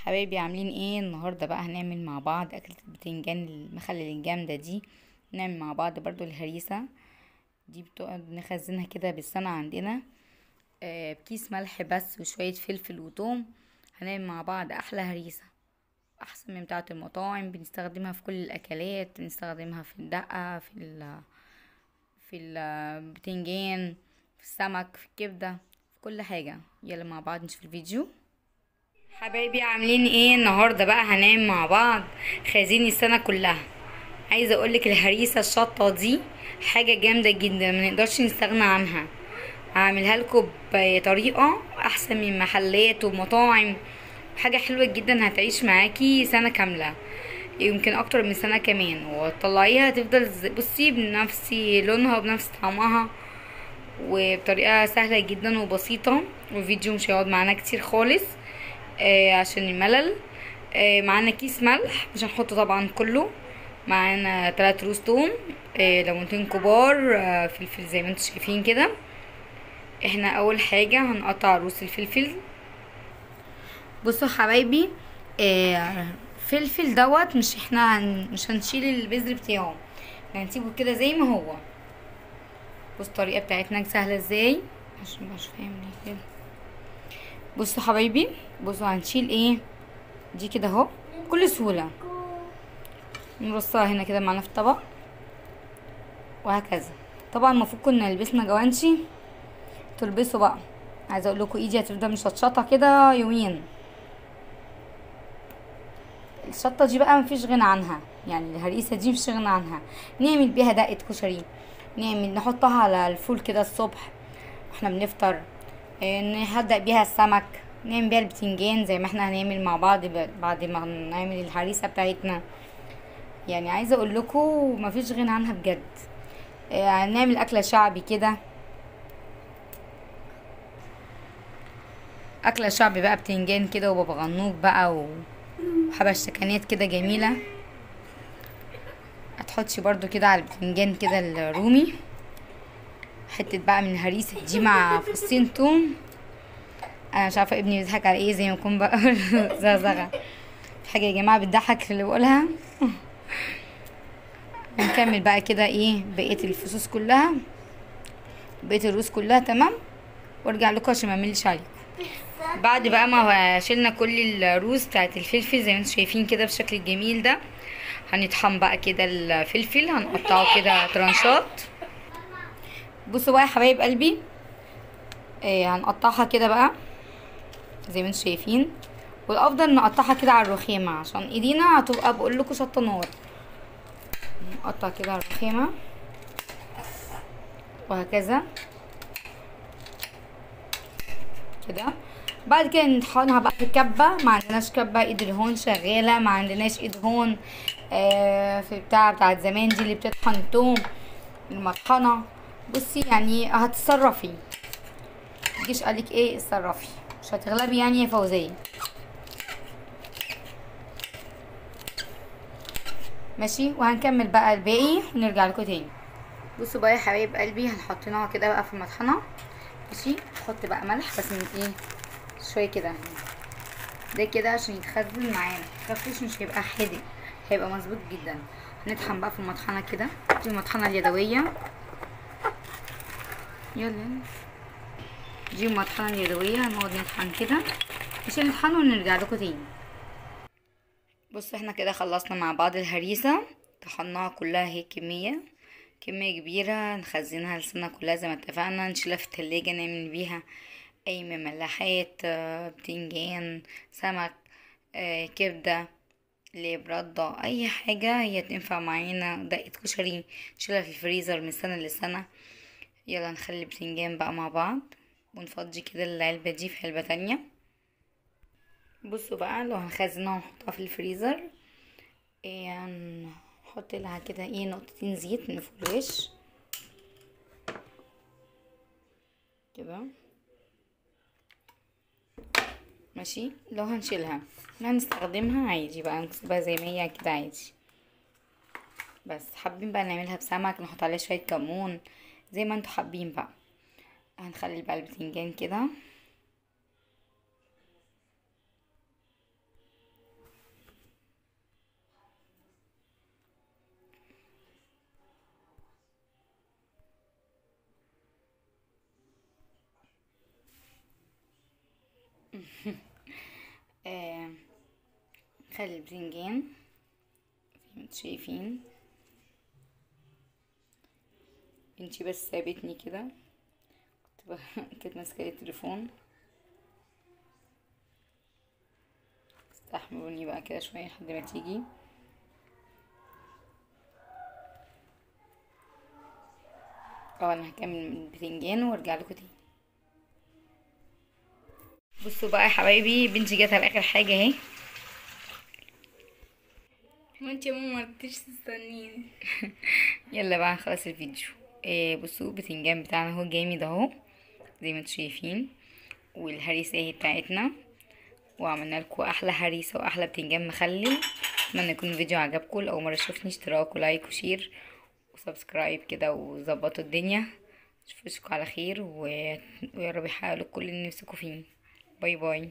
حبايبي عاملين ايه النهارده؟ بقى هنعمل مع بعض اكلة البتنجان المخلل الجامدة دي. نعمل مع بعض برضو الهريسة دي، بتقعد نخزنها كده بالسنة عندنا. بكيس ملح بس وشوية فلفل وثوم. هنعمل مع بعض احلى هريسة، احسن من بتاعة المطاعم. بنستخدمها في كل الاكلات، بنستخدمها في الدقة، في البتنجان، في السمك، في الكبدة، في كل حاجة. يلا مع بعض نشوف الفيديو. حبايبي عاملين ايه النهارده؟ بقى هنعمل مع بعض خازين السنه كلها. عايزه اقولك الهريسه الشطه دي حاجه جامده جدا، ما نقدرش نستغنى عنها. هعملها لكم بطريقه احسن من محلات ومطاعم. حاجه حلوه جدا، هتعيش معاكي سنه كامله، يمكن اكتر من سنه كمان. وتطلعيها تفضل بصي بنفس لونها وبنفس طعمها، وبطريقه سهله جدا وبسيطه. والفيديو مش هيقعد معانا كتير خالص عشان الملل. معانا كيس ملح مش هنحطه طبعا كله. معانا 3 روز توم، ليمونتين كبار، فلفل زي ما انتم شايفين كده. احنا اول حاجه هنقطع روز الفلفل. بصوا حبايبي، فلفل دوت مش احنا مش هنشيل البذر بتاعه، هنسيبه كده زي ما هو. بصوا الطريقه بتاعتنا سهله ازاي، عشان مش فاهم ليه كده. بصوا حبايبي، بصوا هنشيل ايه دي كده اهو بكل سهوله. نرصها هنا كده معانا في الطبق، وهكذا. طبعا المفروض كنا لبسنا جوانشي تلبسوا بقى. عايزه اقول لكم ايدي هتفضل مشطشطه كده يومين. الشطه دي بقى مفيش غنى عنها، يعني الهريسه دي مفيش غنى عنها. نعمل بيها دقه كشري، نحطها على الفول كده الصبح واحنا بنفطر. نهدأ بيها السمك، نعمل بيها البتنجان زي ما احنا هنعمل مع بعض بعد ما نعمل الهريسه بتاعتنا. يعني عايزه اقول لكم مفيش غنى عنها بجد. هنعمل اكله شعبي كده، اكله شعبي بقى، بتنجان كده وبابا غنوج بقى وحبشتكنات كده جميله. هتحطي برضو كده على البتنجان كده الرومي حته بقى من الهريسه دي مع فصين توم. انا مش عارفه ابني بيضحك على ايه، زي ما يكون بقى زغزغه. في حاجه يا جماعه بتضحك في اللي بقولها. هنكمل بقى كده ايه بقيه الفصوص كلها، بقيه الرز كلها تمام. وارجع لكم عشان ما اعملش عليكم. بعد بقى ما شلنا كل الروز بتاعت الفلفل زي ما انتم شايفين كده بالشكل الجميل ده، هنطحن بقى كده الفلفل، هنقطعه كده ترانشات. بصوا بقى يا حبايب قلبي، هنقطعها كده بقى زي ما انتم شايفين. والافضل نقطعها كده على الرخامه عشان ايدينا هتبقى بقول لكم شطه نار. نقطع كده على الرخامه وهكذا كده. بعد كده نطحنها بقى في كبه. ما عندناش كبه ايد الهون شغاله، ما عندناش ايد هون في بتاعه زمان دي اللي بتطحن التوم المطحنه. بصي يعني هتتصرفي، متجيش قالك ايه اتصرفي، مش هتغلبي يعني يا فوزيه. ماشي، وهنكمل بقى الباقي ونرجع لكم تاني. بصوا بقى يا حبايب قلبي، هنحطينها كده بقى في المطحنه. ماشي، نحط بقى ملح بس من ايه شويه كده، ده كده عشان يتخزن معانا. متخافوش مش هيبقى حادق، هيبقى مظبوط جدا. هنطحن بقى في المطحنه كده، دي المطحنه اليدويه. يلا دي المطحنه اليدويه، هنقعد نطحن كده عشان نطحن ونرجع لكم تاني. بصوا احنا كده خلصنا مع بعض الهريسه، طحناها كلها، هي كميه كبيره نخزنها لسنة كلها زي ما اتفقنا. نشيلها في التلاجة نعمل بيها اي مملحات، بتنجان، سمك، كبده، لبردة، اي حاجة هي تنفع معانا. دقة كشري نشيلها في الفريزر من سنة لسنة. يلا نخلي البتنجان بقى مع بعض، ونفضي كده العلبة دي في علبة تانية. بصوا بقى لو هنخزنها ونحطها في الفريزر، إيه نحط لها كده ايه نقطتين زيت من فوق الوش كده. ماشي، لو هنشيلها هنستخدمها عادي بقى، نسيبها زي ما هي كده عادي. بس حابين بقى نعملها بسمك نحط عليها شوية كمون زي ما انتوا حابين بقى. هنخلي بقى البتنجان كده آه، خلي البتنجان زي ما انتوا شايفين. بنتي بس سابتني كده، كنت ماسكه التليفون. استحملوني بقى كده شويه لحد ما تيجي. انا هكمل البتنجان وارجع لكم تاني. بصوا بقى يا حبايبي، بنتي جت على اخر حاجه اهي. وانت يا ماما مرضتيش تستنيني. يلا بقى نخلص الفيديو. بصوا البتنجان بتاعنا اهو جامد اهو زي ما انتوا شايفين، والهريسه اهي بتاعتنا، وعملنا لكم احلى هريسه واحلى بتنجان مخلل. اتمنى يكون الفيديو عجبكم. لو اول مره تشوفني اشتراك ولايك وشير وسبسكرايب كده وظبطوا الدنيا. اشوفكم على خير ويا رب يحقق لكم كل اللي نفسكم فيه. باي باي.